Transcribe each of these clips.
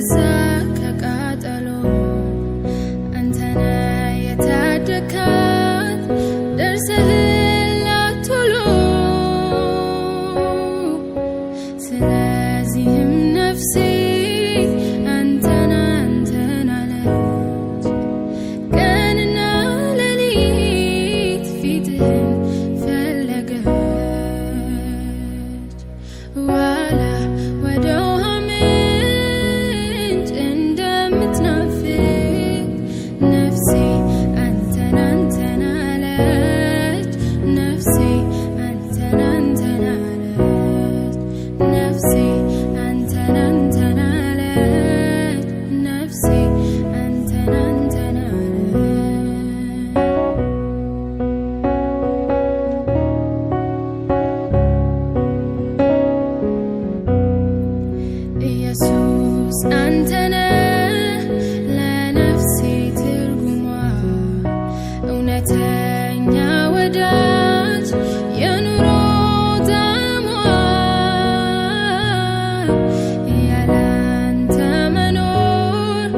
ከዛ ከቃጠሎ አንተነ የታደካት ደርሰህላት ቶሎ ስለዚህም ነፍሴ አንተን አለች ቀንና ሌሊት ፊትህን ፈለገች ዋላ ወደ ውሃ ምንጭ እንደምትናፍቅ ነፍሴ አንተን አለች ነፍሴ አንተን አለች ነፍሴ አንተን አለች ነፍሴ አንተን አለች ኢየሱስ አንተነ ለነፍሴ ትርጉሟ እውነተኛ ወዳጅ የኑሮ ጣዕሟ ያላንተ መኖር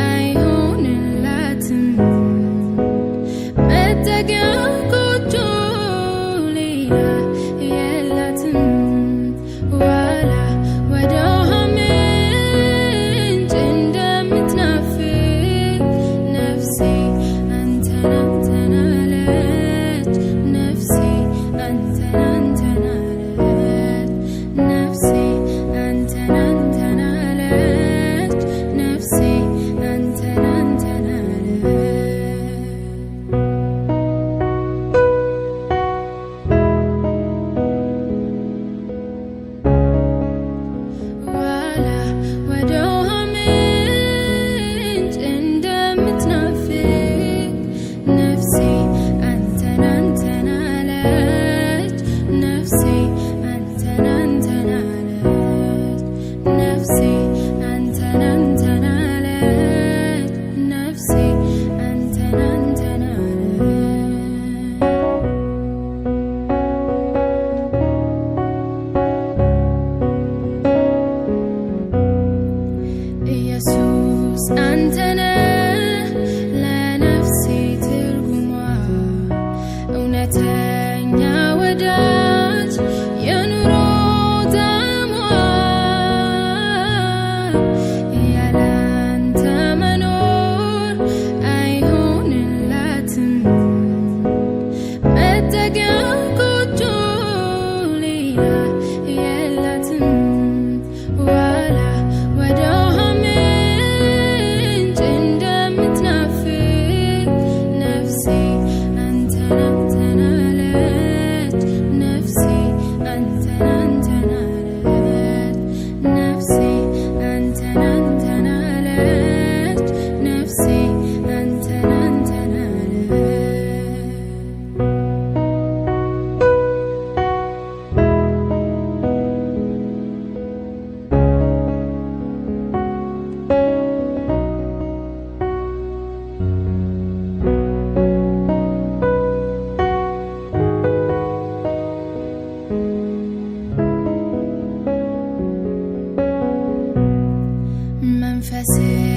አይሆንላትም መጠጊያ ጎጆ ሌላ የላትም ዋላ ወደ ውሃ ምንጭ እንደምትናፍቅ ነፍሴ አንተን አለች ነፍሴ አንተን አለች ነፍሴ አንተን አለች ነፍሴ አንተን አለች ዋላ ወደ ውሃ ምንጭ እንደምትናፍቅ ነፍሴ አንተን አለች ነፍሴ አንተን አለች ነፍሴ አንተን አለች ነፍሴ አንተን አለች ኢየሱስ አንተነ ለነፍሴ ትርጉሟ እውነተኛ ወዳጅ የኑሮ ጣዕሟ ያላንተ መኖር አይሆንላትም መጠጊያ ጎጆ ሌላ የላትም ዋላ ወደ ውሃ ምንጭ እንደምትናፍቅ ነፍሴ አንተን አለች ነፍሴ አንተን አለች ነፍሴ አንተን አለች ነፍሴ አንተን አለች መንፈስህ